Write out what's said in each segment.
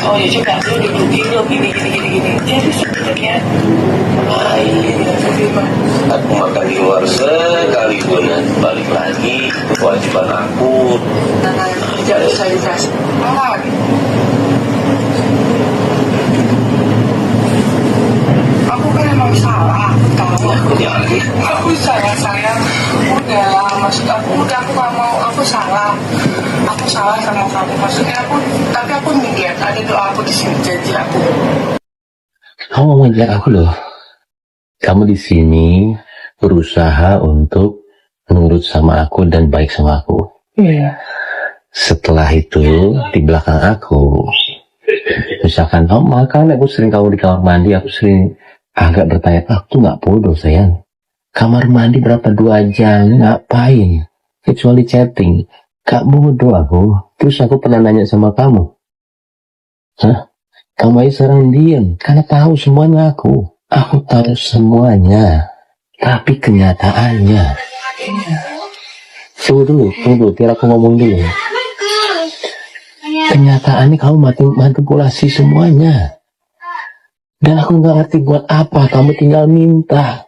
oh ya juga lu didudukin lo gini. Jadi sebenarnya aku makan di luar sekalipun balik lagi itu kewajiban aku. Jadi saya dikasih aku kan emang salah, aku tahu. Aku salah sayang. Udahlah, maksud aku udah aku gak mau, aku salah sama kamu. Maksudnya tapi aku lihat ada doa aku di sini, janji aku. Kamu mengejar aku loh. Kamu di sini berusaha untuk nurut sama aku dan baik sama aku. Iya. Setelah itu di belakang aku, misalkan kamu makan, aku sering kamu di kamar mandi, aku sering agak bertanya, aku nggak bodoh sayang. Kamar mandi berapa 2 jam, ngapain? Kecuali chatting. Gak bodoh aku. Terus aku pernah nanya sama kamu, hah? Kamu aja sekarang diam, karena tahu semuanya aku. Aku tahu semuanya. Tapi kenyataannya. Tunggu dulu, biar aku ngomong dulu. Kenyataannya kamu manipulasi semuanya. Dan aku nggak ngerti buat apa, kamu tinggal minta.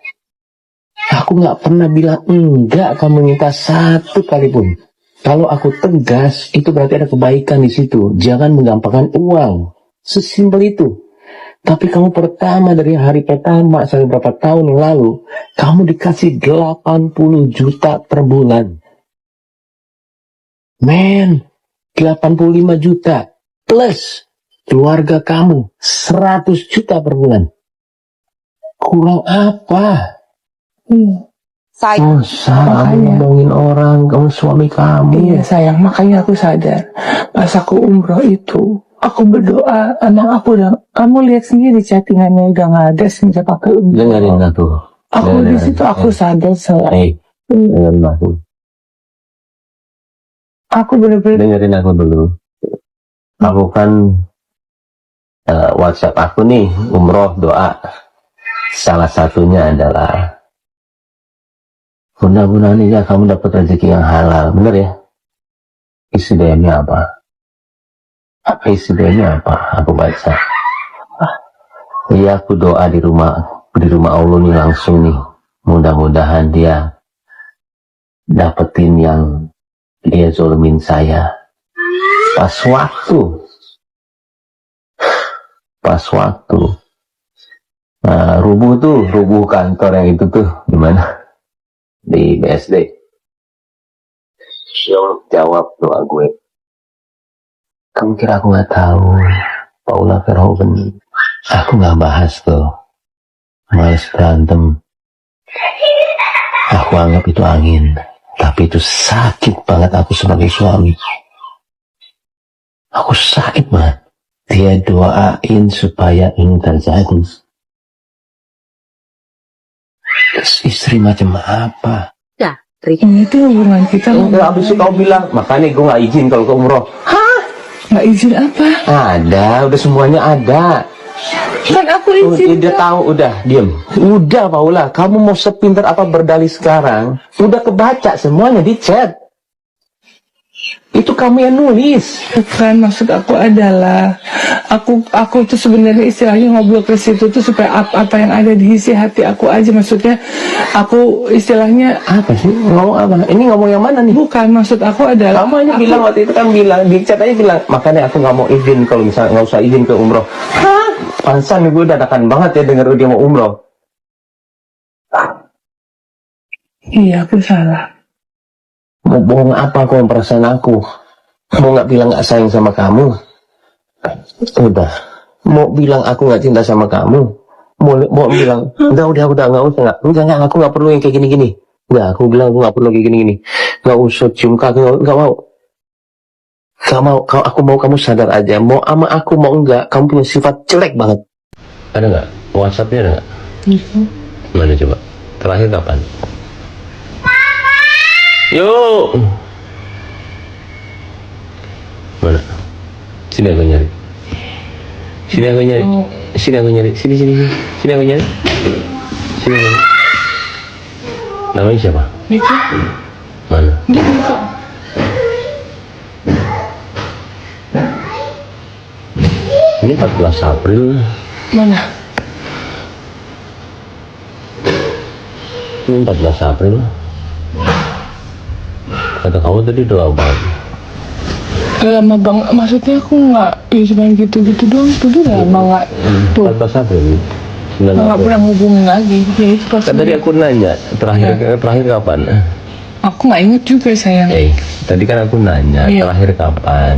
Aku nggak pernah bilang enggak, kamu minta satu kali pun. Kalau aku tegas, itu berarti ada kebaikan di situ. Jangan menggampangkan uang. Sesimpel itu. Tapi kamu pertama dari hari pertama sampai berapa tahun yang lalu, kamu dikasih 80 juta per bulan. Men, 85 juta plus keluarga kamu 100 juta per bulan. Kurang apa? Sayang, Salah ngomongin orang, kamu suami kamu. Iya sayang, makanya aku sadar. Pas aku umroh itu, aku berdoa, anak aku udah, kamu lihat sendiri chattingannya udah nggak ada sejak pakai umroh. Dengerin aku. Aku di situ aku sadar sayang. Dengerin aku. Aku bener-bener. Dengerin aku dulu. Aku kan WhatsApp aku nih, umroh doa. Salah satunya adalah mudah-mudahan ya kamu dapat rezeki yang halal, bener ya? Isi DM-nya apa? Isi DM-nya apa? Aku baca. Iya, aku doa di rumah Allah nih langsung nih. Mudah-mudahan dia dapetin yang dia zolimin saya. Pas waktu. Nah, rubuh kantor yang itu tuh gimana? Di BSD. Jawab doa gue. Kamu kira aku nggak tahu? Paula Verhoeven. Aku nggak bahas tuh. Males berantem. Aku anggap itu angin. Tapi itu sakit banget aku sebagai suami. Aku sakit banget. Dia doain supaya ini terjadi. Istri macam apa? ya, Ini tuh hubungan kita. Abis itu kau bilang, makanya gue gak izin kalau ke umroh. Hah? Nggak izin apa? Ada, udah semuanya ada. Kan aku izin. Udah tahu, udah diem. Udah Paula, kamu mau sepintar apa berdalih sekarang? Udah kebaca semuanya di chat. Itu kamu yang nulis. Bukan, maksud aku adalah aku tuh sebenarnya istilahnya ngobrol ke situ tuh supaya apa yang ada di isi hati aku aja. Maksudnya aku istilahnya Apa sih? Ngomong apa? Ini ngomong yang mana nih? bukan, maksud aku adalah Kamu aja bilang waktu itu kan bilang di chat aja bilang, makanya aku nggak mau izin kalau misalnya nggak usah izin ke umroh. Hah? Pansan gue dadakan banget ya denger dia mau umroh. iya aku salah. Mau bohong apa kau yang perasaan aku? Mau nggak bilang nggak sayang sama kamu? Udah. Mau bilang aku nggak cinta sama kamu? Mau bilang udah nggak usah enggak aku nggak perlu yang kayak gini. Enggak, aku bilang aku nggak perlu kayak gini. Nggak usah cium kaki, nggak mau. Aku mau kamu sadar aja. Mau ama aku mau enggak, kamu punya sifat jelek banget. Ada nggak? WhatsAppnya ada nggak? Mana coba? Terakhir kapan? Yuk. Mana? Sini aku nyari. Sini aku nyari. Sini aku nyari. Sini aku nyari. Sini. Namanya siapa? Mika. Mana? Mika. Ini 14 April. Mana? Ini 14 April. Kata kamu tadi doa banget. Lama banget, maksudnya aku nggak, ya cuma gitu-gitu doang, tuh udah lama nggak, tuh 14 April. 9 nggak April. pernah hubungin lagi. Jadi pas Kan tadi aku nanya terakhir kapan? aku nggak inget juga sayang. Tadi kan aku nanya Iya. terakhir kapan?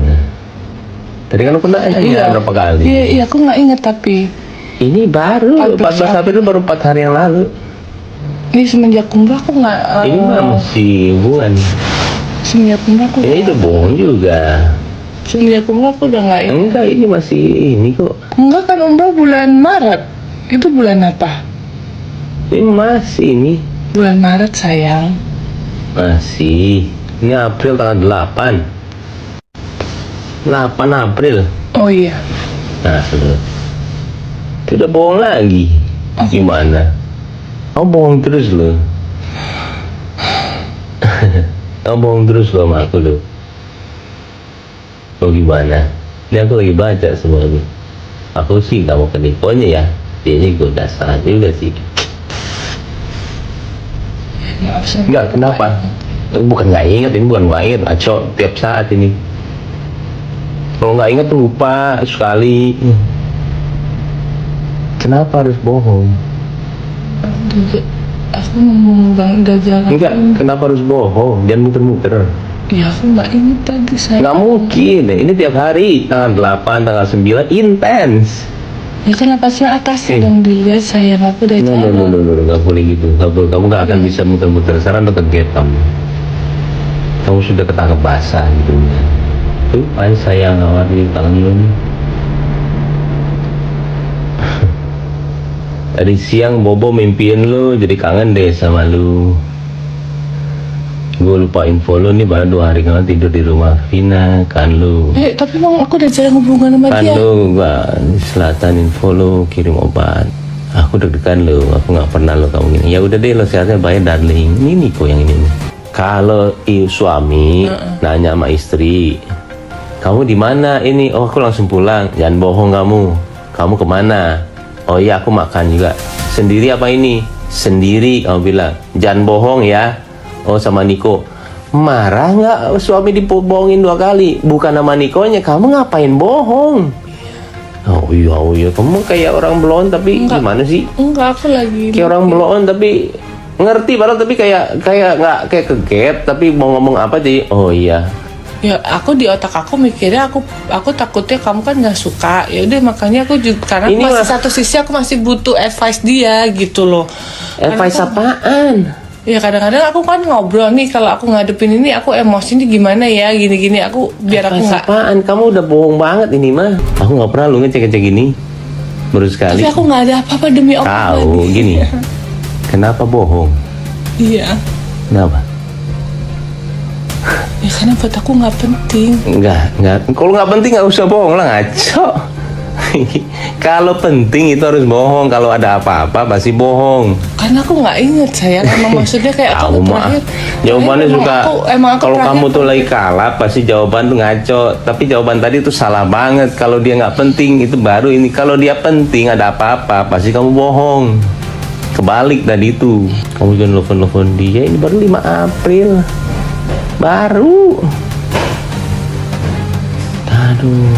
Tadi kan aku nanya berapa kali? Iya, aku nggak inget tapi Ini baru 14 14 April baru 4 hari yang lalu. ini semenjak umrah aku nggak. Ini mah masih bulan. Semenjak umrah aku. Ini itu bohong juga. Semenjak umrah aku udah nggak inget. Enggak, ini masih ini kok. Enggak kan umrah bulan Maret. Itu bulan apa? Ini masih ini. Bulan Maret sayang. Masih. Ini April tanggal 8. 8 April. Oh iya. Nah, sudah. Itu udah bohong lagi. Gimana? Kamu bohong terus loh. Kamu bohong terus loh sama aku loh. Oh gimana? Ini aku lagi baca semuanya. Aku sih gak mau penipuannya ya. Dia ini gue dasar juga sih. Enggak, kenapa? Bukan gak inget, ini bukan gak inget. Ngaco tiap saat ini. Kalau gak inget tuh lupa sekali. Kenapa harus bohong? Aku ngomong bang udah jalan. Enggak, kenapa harus bohong? Jangan muter-muter. Ya aku nggak inget tadi sayang. Nggak mungkin, ini tiap hari tanggal 8, tanggal 9 intens. Ya kenapa sih atasnya dong dilihat sayang, aku udah jalan. Nggak boleh gitu, nggak boleh. Kamu nggak akan bisa muter-muter. Sekarang udah kegep kamu sudah ketangkep basah gitu. Tuh, paling sayang awal di tangan lu nih. Tadi siang Bobo mimpiin lu, jadi kangen deh sama lu. Gue lupa info lu nih, baru 2 hari kemarin tidur di rumah Vina, kan lu. Tapi emang aku udah jalan hubungan sama Kan dia. lu gak di selatan info lu kirim obat. Aku deg-degan lu, aku nggak pernah lu kamu gini. Ya udah deh lo sehatnya baik darling. Ini Niko yang ini. Kalau suami nanya sama istri, kamu di mana ini? Oh aku langsung pulang. Jangan bohong kamu. Kamu kemana? Oh iya aku makan juga. Sendiri apa ini? Sendiri kamu bilang. Jangan bohong ya. Oh sama Niko. Marah nggak suami dibohongin 2 kali? Bukan sama Nikonya. Kamu ngapain bohong? Oh iya kamu kayak orang belon tapi Enggak. gimana sih? Enggak, aku lagi Kayak orang belon tapi ngerti padahal tapi kayak nggak kayak kegep tapi mau ngomong apa sih? Oh iya. ya aku di otak aku mikirnya aku takutnya kamu kan nggak suka, ya udah makanya aku juga karena Ini masih mah- satu sisi aku masih butuh advice dia gitu loh. Advice apaan? Ya kadang-kadang aku kan ngobrol nih, kalau aku ngadepin ini aku emosinya gimana ya gini-gini, aku biar aku Advice nggak, apaan? Kamu udah bohong banget ini mah. Aku nggak pernah lu ngecek-ngecek gini. Baru sekali. tapi aku nggak ada apa-apa demi Allah. Tahu gini. Kenapa bohong? Iya. Kenapa? Ya karena buat aku nggak penting. Enggak. Kalau nggak penting nggak usah bohong lah, ngaco. Kalau penting itu harus bohong. Kalau ada apa-apa pasti bohong. Karena aku nggak inget sayang, emang maksudnya kayak Kamu aku mah terakhir. jawabannya emang suka. emang aku Kalau terakhir kamu tuh aku- lagi kalap pasti jawaban tuh ngaco. Tapi jawaban tadi tuh salah banget. Kalau dia nggak penting itu baru ini. Kalau dia penting ada apa-apa pasti kamu bohong. Kebalik tadi itu. Kamu jangan telepon dia. Ini baru 5 April. Baru. Aduh.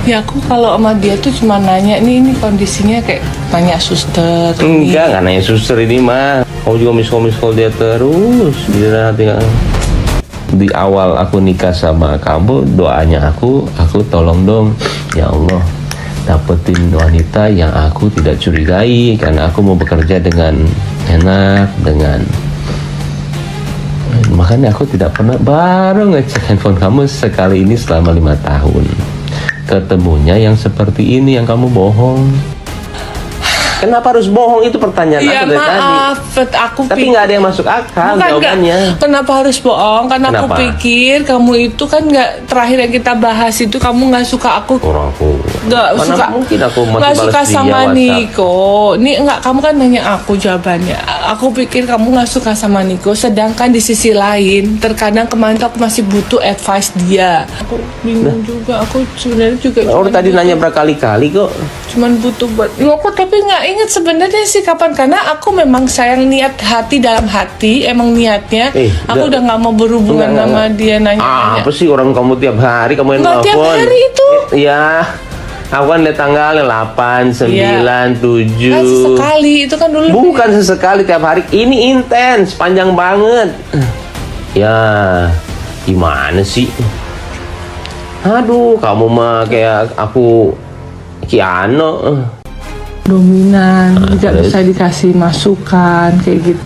Ya aku kalau sama dia tuh cuma nanya ini kondisinya kayak tanya suster. Enggak nanya suster ini mah. Kamu juga miss call dia terus. Bila nanti di awal aku nikah sama kamu, doanya aku tolong dong ya Allah dapetin wanita yang aku tidak curigai, karena aku mau bekerja dengan enak, dengan makanya aku tidak pernah, baru ngecek handphone kamu sekali ini selama 5 tahun. Ketemunya yang seperti ini yang kamu bohong. Kenapa harus bohong? Itu pertanyaan Ya aku dari tadi. maaf, aku Tapi pikir nggak ada yang masuk akal Bukan, jawabannya. kenapa harus bohong? Karena aku Kenapa? pikir kamu itu kan nggak, terakhir yang kita bahas itu kamu nggak suka aku, Orang aku nggak mana suka, mungkin aku masih nggak balas suka dia sama WhatsApp. Niko. Nih nggak, kamu kan nanya aku jawabannya. Aku pikir kamu nggak suka sama Niko, sedangkan di sisi lain terkadang kemarin tuh aku masih butuh advice dia. Aku bingung juga. Aku sebenarnya juga. Orang tadi nanya berkali-kali kok. Cuman butuh buat aku, tapi nggak inget sebenarnya sih kapan, karena aku memang sayang, niat hati dalam hati emang niatnya aku udah nggak mau berhubungan enggak, sama dia nanya. Apa sih orang kamu tiap hari kamu yang Nggak tiap nelfon? hari itu. Ya, aku kan lihat tanggalnya 8, 9, 7. Kan sesekali itu kan dulu. Bukan sesekali tiap hari. Ini intens, panjang banget. Ya, gimana sih? Aduh, kamu mah kayak aku Kiano. Dominan, tidak terus? bisa dikasih masukan kayak gitu.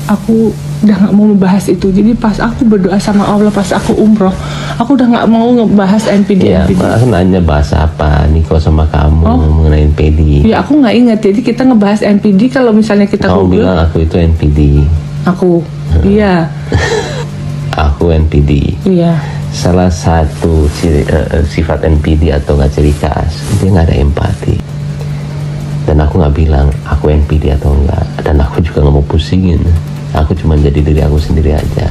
Aku udah nggak mau membahas itu. Jadi pas aku berdoa sama Allah, pas aku umroh, aku udah nggak mau ngebahas NPD. Ya, aku nanya bahasa apa Niko sama kamu mengenai NPD. Ya aku nggak ingat. Jadi kita ngebahas NPD kalau misalnya kita Kamu Google. bilang aku itu NPD. Aku, iya, Aku NPD. iya. Salah satu sifat NPD atau nggak ciri khas, dia nggak ada empati. Dan aku nggak bilang aku NPD atau enggak, dan aku juga nggak mau pusingin. Aku cuma jadi diri aku sendiri aja.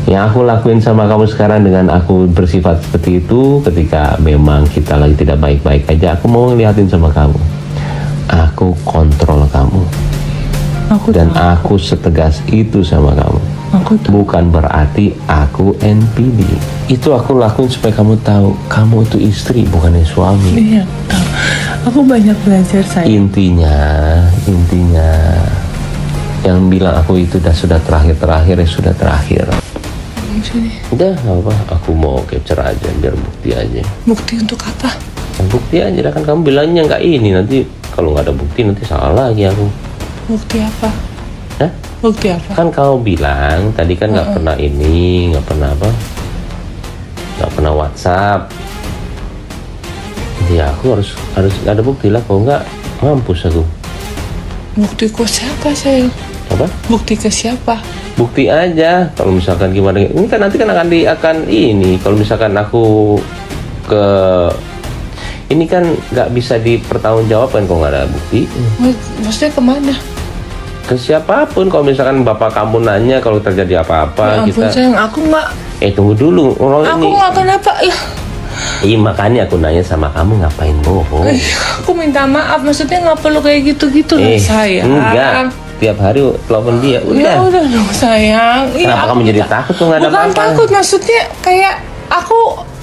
Yang aku lakuin sama kamu sekarang dengan aku bersifat seperti itu, ketika memang kita lagi tidak baik-baik aja, aku mau ngeliatin sama kamu. Aku kontrol kamu. Dan aku setegas itu sama kamu. Bukan berarti aku NPD. Itu aku lakuin supaya kamu tahu kamu itu istri, bukannya suami. Iya, tahu. Aku banyak belajar saya. Intinya yang bilang aku itu sudah terakhir ya sudah terakhir. Udah nggak apa, aku mau capture aja biar bukti aja. Bukti untuk apa? Bukti aja kan kamu bilangnya nggak ini, nanti kalau nggak ada bukti nanti salah lagi aku. Bukti apa? Hah? Bukti apa? Kan kau bilang tadi kan nggak pernah ini, nggak pernah apa, nggak pernah WhatsApp. Ya aku harus ada bukti lah, kalau nggak mampus aku. Bukti ke siapa sayang? Apa? Bukti ke siapa? Bukti aja. Kalau misalkan gimana? Ini kan nanti kan akan ini. Kalau misalkan aku ke ini kan nggak bisa dipertanggungjawabkan kalau nggak ada bukti. Maksudnya kemana? Ke siapapun. Kalau misalkan bapak kamu nanya kalau terjadi apa-apa, Ya ampun kita. sayang, aku nggak. Tunggu dulu. Orang Aku ini. nggak kenapa lah. Iya makanya aku nanya sama kamu ngapain bohong? Aku minta maaf, maksudnya nggak perlu kayak gitu-gitu lah sayang. Enggak. Tiap hari telepon dia. Ya Udah. udah dong sayang. Kenapa kamu jadi takut tuh nggak ada Bukan apa-apa? takut, maksudnya kayak aku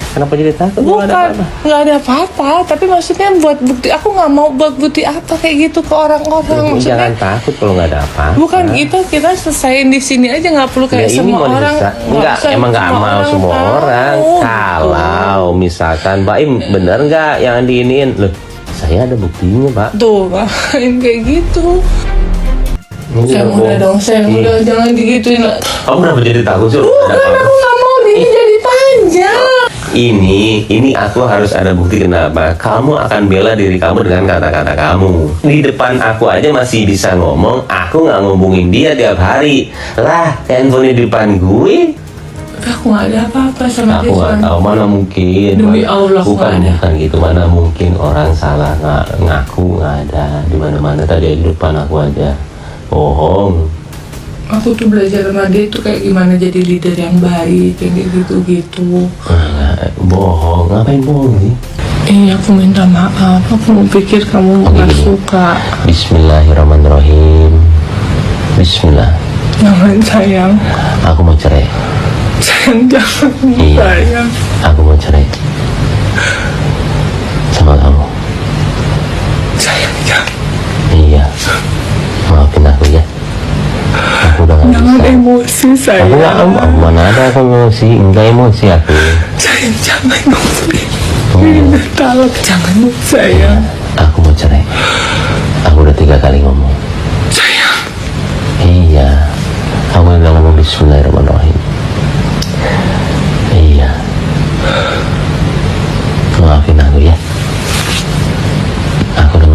Kenapa jadi takut? Nggak ada bukan apa-apa. nggak ada apa-apa, tapi maksudnya buat bukti. Aku nggak mau buat bukti apa kayak gitu ke orang-orang. Maksudnya Jangan takut kalau nggak ada apa-apa. bukan itu, kita selesaiin di sini aja, nggak perlu kayak Ya, ini semua mau orang. enggak, usah emang nggak semua mau semua tahu. orang. Kalau misalkan Mbak Im bener nggak yang diiniin? Loh, saya ada buktinya Pak. Tuh ngapain kayak gitu? Ini Saya aku- udah dong, saya Ih, udah, jangan digituin lah. Kamu kenapa jadi takut sih? Ada Bukan, apa-apa? aku nggak mau ini jadi panjang. Ini aku harus ada bukti. Kenapa? Kamu akan bela diri kamu dengan kata-kata kamu. Di depan aku aja masih bisa ngomong, aku nggak ngomongin dia tiap hari. Lah, handphone di depan gue. Aku nggak ada apa-apa sama dia. Aku nggak tahu, mana mungkin. Demi Allah, bukan nggak ada. bukan gitu. Mana mungkin orang salah ngaku nggak ada di mana-mana. Tadi di depan aku aja. Bohong. Aku tuh belajar sama dia itu kayak gimana jadi leader yang baik, kayak gitu-gitu. Bohong. Ngapain bohong sih? Iya, aku minta maaf. Aku pikir kamu nggak suka. Bismillahirrahmanirrahim. Bismillah. Jangan sayang, Aku mau cerai. sayang jangan Iya. sayang. Aku mau cerai sama kamu. Sayang jangan. Iya. Maafin aku ya. Aku udah nggak Jangan bisa. emosi Aku sayang. nggak aku mana ada aku emosi. Enggak emosi aku. Sayang jangan emosi. Oh. Ini talak, jangan sayang. Aku mau cerai. Aku udah 3 kali ngomong. Sayang. Iya. Aku udah ngomong Bismillahirrahmanirrahim. Iya. Maafin aku ya. Aku udah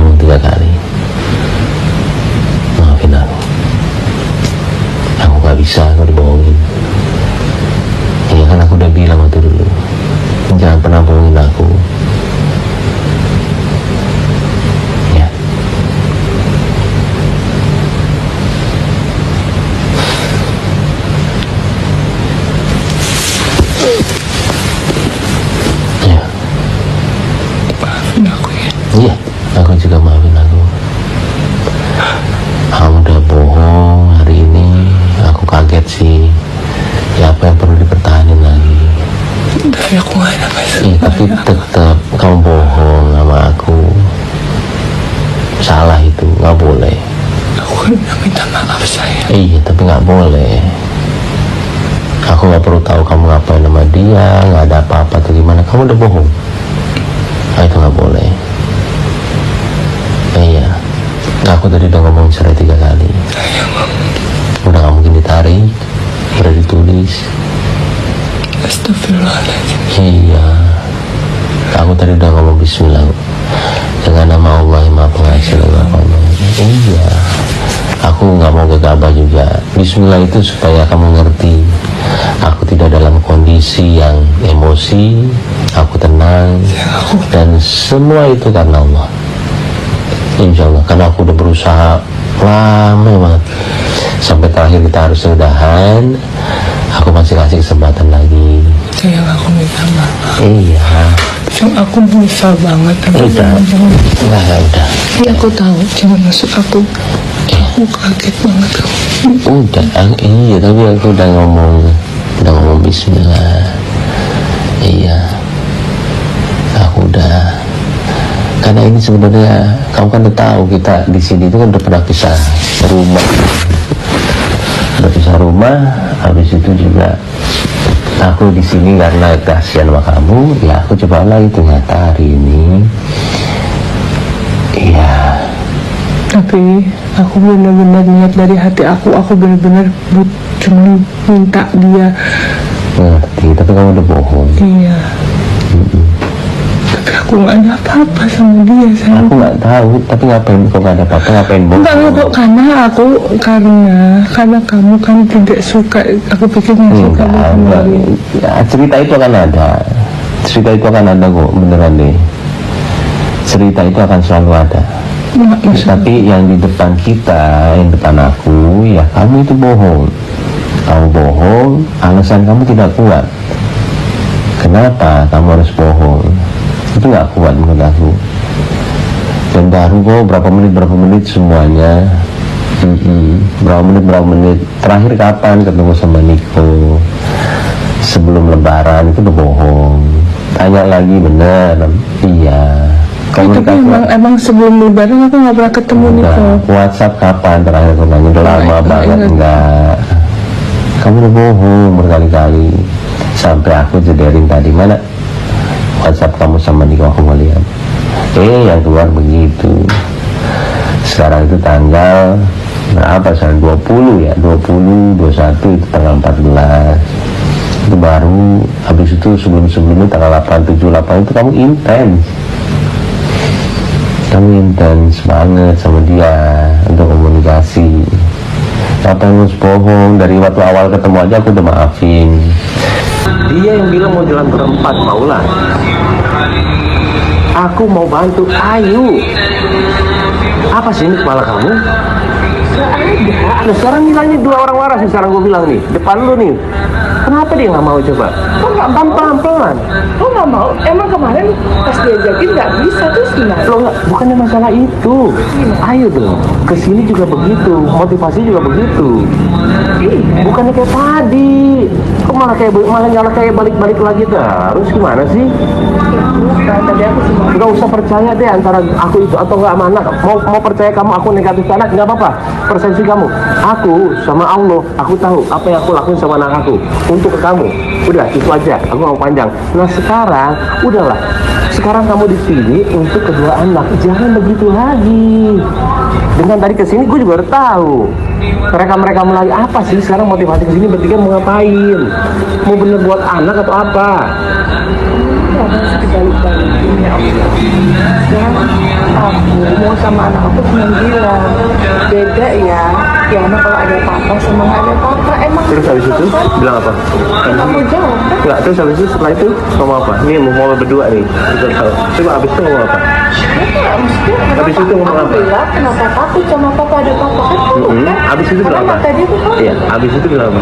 Aku juga maafin aku. Kamu udah bohong hari ini. Aku kaget sih. Ya apa yang perlu dipertahankan lagi? Tapi aku gak ada masalah. Iya, tapi tetap kamu bohong sama aku. Salah itu, nggak boleh. Aku kan udah minta maaf sayang. Iya, tapi nggak boleh. Aku nggak perlu tahu kamu ngapain sama dia, nggak ada apa-apa atau gimana. Kamu udah bohong. Nah, itu nggak boleh. Iya. Aku tadi udah ngomong cerai 3 kali. Sayang, Udah nggak mungkin ditarik, udah ditulis. astagfirullahaladzim. Iya. Aku tadi udah ngomong bismillah. Dengan nama Allah yang Maha Pengasih lagi Maha Penyayang. Iya. Aku nggak mau gegabah juga. Bismillah itu supaya kamu ngerti. Aku tidak dalam kondisi yang emosi. Aku tenang. Dan semua itu karena Allah. Insya Allah. Karena aku udah berusaha lama banget. Sampai terakhir kita harus udahan. Aku masih kasih kesempatan lagi. Sayang, aku minta maaf. Iya. Sayang, aku menyesal banget. Tapi Udah. Udah. Iya, aku tahu. Cuma maksud aku kaget banget. Udah, iya, tapi aku udah ngomong bismillah. Iya. Aku udah. Karena ini sebenarnya kamu kan udah tahu kita di sini itu kan udah pernah pisah rumah. Udah pisah rumah, habis itu juga aku di sini karena kasihan sama kamu, ya aku coba lagi ternyata hari ini. Iya. Tapi aku benar-benar niat dari hati aku benar-benar cuma minta dia. Ngerti, tapi kamu udah bohong. Iya. Tapi aku nggak ada apa-apa sama dia, sayang. Aku nggak tahu, tapi ngapain kok nggak ada apa-apa, ngapain bohong? Enggak, karena kamu kan tidak suka. Aku pikir nggak suka Enggak. Ya, cerita itu akan ada. Cerita itu akan ada kok, beneran deh. Cerita itu akan selalu ada. Tapi yang di depan kita, yang depan aku, ya kamu itu bohong. Kamu bohong, alasan kamu tidak kuat. Kenapa kamu harus bohong? Itu nggak kuat menurut aku. Dan baru kok berapa menit semuanya. Berapa menit. Terakhir kapan ketemu sama Niko? Sebelum lebaran itu udah bohong. Tanya lagi bener. Iya. Tapi emang sebelum lebaran aku nggak pernah ketemu Niko. WhatsApp kapan terakhir kamu nanya? Udah lama banget. Enggak. Kamu udah bohong berkali-kali. Sampai aku jederin tadi, mana WhatsApp kamu sama Niko, aku mau lihat. Yang keluar begitu. Sekarang itu tanggal berapa sekarang? 20 ya, 20, 21 itu tanggal 14. Itu baru, habis itu sebelum-sebelumnya tanggal 8, 7, 8 itu kamu intens banget sama dia untuk komunikasi. Apa yang harus bohong? Dari waktu awal ketemu aja aku udah maafin. Dia yang bilang mau jalan berempat, maulah. Aku mau bantu, ayo. Apa sih ini kepala kamu? Gak ada. Nah sekarang bilangnya 2 orang waras nih, sekarang gue bilang nih, depan lu nih. Kenapa dia nggak mau coba? Kok nggak mau? Pelan-pelan. Kok nggak mau? Emang kemarin pas diajakin nggak bisa, terus gimana? Lo nggak, bukannya masalah itu. Ayo dong, kesini juga begitu, motivasi juga begitu. Iya. Bukannya kayak tadi. Kok malah kayak balik-balik lagi terus, gimana sih? Bukan, tadi aku cuma Nggak usah percaya deh antara aku itu atau nggak mana. Mau percaya kamu aku negatif ke anak, nggak apa-apa. Persepsi kamu. Aku sama Allah, aku tahu apa yang aku lakuin sama anak aku untuk ke kamu. Udah itu aja. Aku nggak mau panjang. Nah sekarang, udahlah. Sekarang kamu di sini untuk kedua anak. Jangan begitu lagi. Dengan tadi kesini gue juga udah tahu. Mereka mulai apa sih sekarang motivasi kesini bertiga mau ngapain? Mau bener buat anak atau apa? dibalik-balikin ya Allah. Dan aku mau sama anak aku cuma bilang beda ya. Ya anak kalau ada papa sama nggak ada papa emang. Terus habis itu bilang apa? Nggak mau jawab kan? Nggak, terus habis itu setelah itu ngomong apa? Ini mau berdua nih. Coba habis itu ngomong apa? Enggak, maksudnya Habis itu ngomong aku apa? bilang kenapa takut sama papa ada papa kan kamu kan? Habis itu bilang Karena apa? tadi aku tahu. Iya, habis itu bilang apa?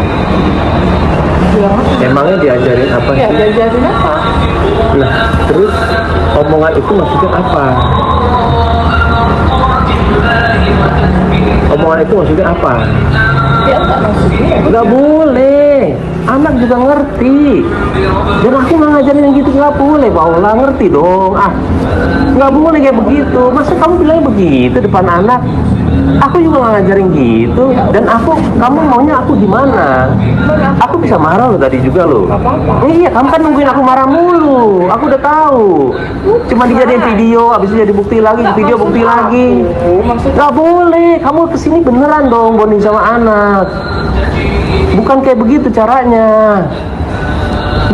Bilang apa? Emangnya diajarin apa Ya sih? diajarin apa? Nah, terus omongan itu maksudnya apa? Omongan itu maksudnya apa? Ya enggak maksudnya. Nggak boleh. Anak juga ngerti. Dan aku nggak ngajarin yang gitu, nggak boleh. Paula ngerti dong. Nggak boleh kayak begitu. Masa kamu bilangnya begitu depan anak? Aku juga nggak ngajarin gitu. Dan kamu maunya aku gimana? Aku bisa marah loh tadi juga loh. Iya, kamu kan nungguin aku marah mulu. Aku udah tahu. Cuma dijadiin video, habis itu jadi bukti lagi, video bukti lagi. Nggak boleh. Kamu kesini beneran dong bonding sama anak. Bukan kayak begitu caranya.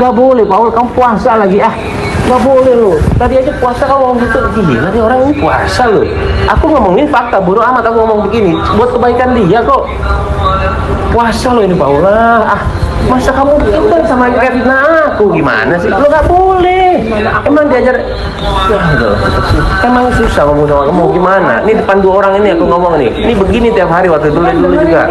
Nggak boleh, Paul. Kamu puasa lagi. Nggak boleh loh. Tadi aja puasa kamu ngomong gitu. Gila nih orang ini puasa loh. Aku ngomongin fakta, bodo amat aku ngomong begini. Buat kebaikan dia kok. Puasa loh ini, Paula. Masa kamu begitu sama kayak fitnah aku? Gimana sih? Lo nggak boleh. Emang diajar. Ya udah. Emang susah ngomong sama kamu gimana? Ini depan dua orang ini aku ngomong nih. Ini begini tiap hari waktu dulu juga.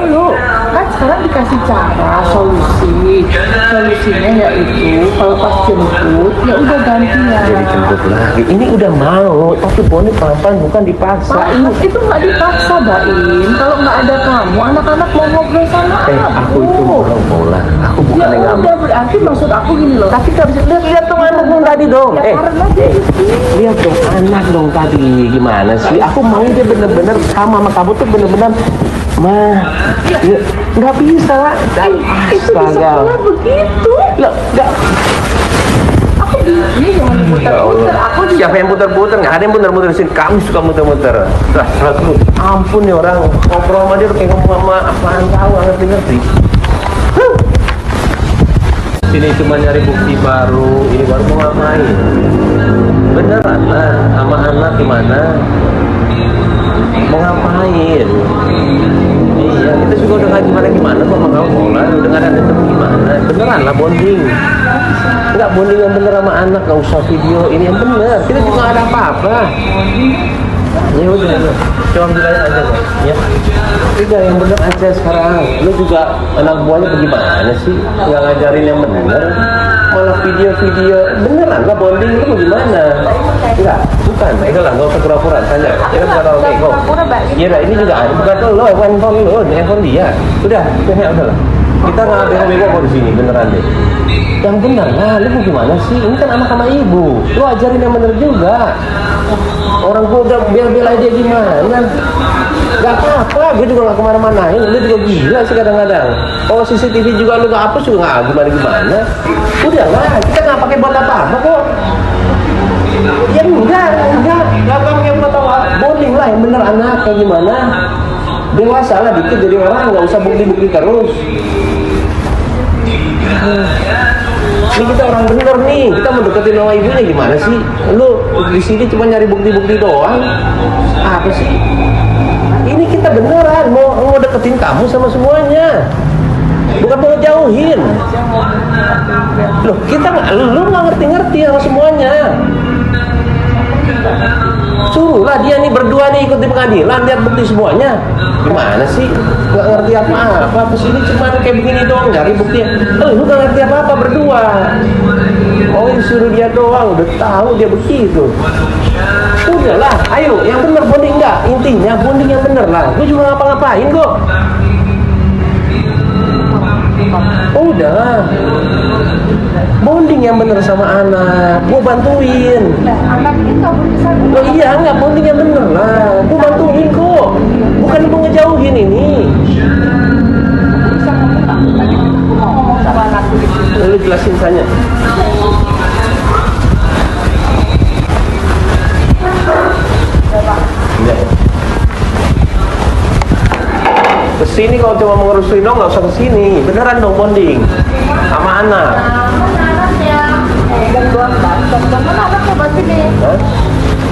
Kan sekarang dikasih cara, solusinya yaitu kalau pas jemput ya udah gantian. Jadi jemput lagi. Ini udah mau, tapi Boni pelan-pelan bukan dipaksa. Itu nggak dipaksa, Baim. Kalau nggak ada kamu, anak-anak mau ngobrol sama aku itu orang bola. Aku bukan yang ngambil. Udah berarti maksud aku gini loh. Tapi nggak bisa lihat dong anak dong tadi dong. Karena dia Lihat dong anak dong tadi gimana sih? Aku mau dia bener-bener sama kamu tuh bener-bener nggak bisa lah. itu bisa keluar begitu. Loh, nggak. Aku ini jangan putar-putar. Aku juga Siapa yang putar-putar? Nggak ada yang putar-putar di sini. Kamu suka muter-muter. Ampun nih orang ngobrol sama dia kayak ngomong sama apaan tahu ngerti-ngerti. Sini cuma nyari bukti baru. Ini baru mau ngapain? Beneran lah sama anak gimana? Mau ngapain? Iya, kita juga udah nggak gimana kok sama kamu lah. Udah nggak ada temen gimana? Beneran lah bonding. Nggak bonding yang bener sama anak, nggak usah video ini yang bener. Kita juga nggak ada apa-apa. Ya udah, coba bilangin aja kok. Ya, udah yang bener aja sekarang. Lu juga anak buahnya bagaimana sih? Nggak ngajarin yang bener, malah video-video beneran lah bonding itu bagaimana? Enggak, bukan. Udah lah, nggak usah pura-pura. Tanya, ya kan bukan oke kok. Iya, dah, ini juga ada. Bukan lo, handphone lo, handphone dia. Udah lah. Kita nggak bego-bego kok di sini, beneran deh. Yang bener lah, lu gimana sih? Ini kan anak sama ibu. Lu ajarin yang bener juga. Orang gua udah bela-bela dia gimana? Gak apa-apa, gue juga gak kemana-manain. Lu juga gila sih kadang-kadang. Kalau CCTV juga lu gak hapus juga gak gimana-gimana. Udah lah, kita gak pakai buat apa-apa kok. Ya enggak pakai buat apa. Bonding lah yang bener anak kayak gimana. Dewasa lah dikit jadi orang, gak usah bukti-bukti terus. Ini kita orang bener nih, kita mau deketin sama ibunya gimana sih? Lu di sini cuma nyari bukti-bukti doang. Apa sih? Ini kita beneran mau deketin kamu sama semuanya. Bukan mau ngejauhin. Loh, lu nggak ngerti-ngerti sama semuanya. Suruhlah dia nih berdua nih ikut di pengadilan, lihat bukti semuanya. Gimana sih? Nggak ngerti apa-apa. Kesini cuma kayak begini doang, cari bukti. Lu nggak ngerti apa-apa berdua. Oh, suruh dia doang, udah tahu dia begitu. Udahlah, ayo, yang bener bonding enggak? Intinya bonding yang bener lah. Gue juga ngapa-ngapain kok. Udah, bonding yang bener sama anak. Gue bantuin. anak kita berusaha. Oh iya, nggak bonding yang bener lah. Gue bantuin kok. Bukan mau ngejauhin ini. Bisa ngomong nggak? Tadi aku mau ngomong sama anakku di situ. Lu jelasin tanya. Ya. Kesini kalau cuma mau ngerusuin dong nggak usah kesini. Beneran dong bonding sama anak. Mana anaknya? Dan doang bacot. Mana anaknya berarti nih? Hah?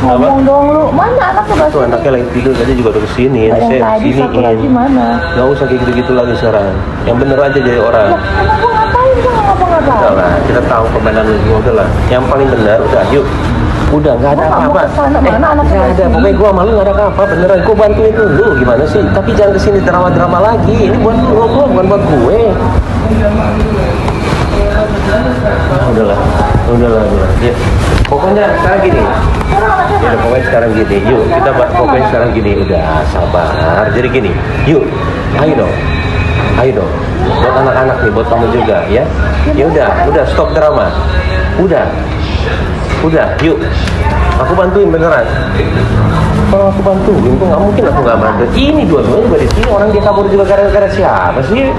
Apa? Ngomong dong lu. Mana anaknya berarti? Tuh anaknya lagi tidur tadi juga udah kesini. Yang Saya tadi satu lagi kesiniin. mana? Nggak usah kayak gitu-gitu lagi sekarang. Yang bener aja jadi orang. Lah, emang gua ngapain? Gua nggak ngapa-ngapain. Udah lah, kita tahu permainan lu juga udah lah. Yang paling benar udah, yuk. Udah nggak ada Gua nggak mau apa-apa. kesana, mana anaknya Nggak ada. kesini? Pokoknya gua malu nggak ada apa-apa. Beneran, gua bantuin dulu. Gimana sih? Tapi jangan kesini drama-drama lagi. Ini buat lu, gua bukan buat gue. Udahlah. Ya. Pokoknya sekarang gini. Sekarang anaknya Ya udah, pokoknya sekarang gini, yuk kita pokoknya sekarang gini, udah sabar. Jadi gini, yuk, ayo dong, buat anak-anak nih, buat kamu juga, ya. Ya udah, stop drama, udah, yuk, aku bantuin beneran. Kalau aku bantuin, kok nggak mungkin aku nggak bantu. Ini dua-duanya juga di sini, orang dia kabur juga gara-gara siapa sih?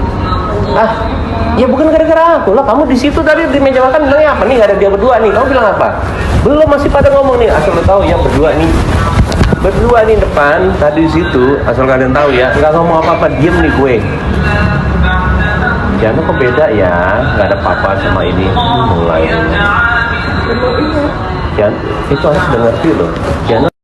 Ya bukan gara-gara aku lah. Kamu di situ tadi di meja makan bilangnya apa nih? Nggak ada dia berdua nih. Kamu bilang apa? Belum, masih pada ngomong nih. Asal lo tahu ya, berdua nih depan tadi di situ. Asal kalian tahu ya, nggak ngomong apa-apa, diem nih gue. Jangan kok beda ya, nggak ada papa sama ini. Mulai. Jangan, itu harus udah ngerti loh. Jangan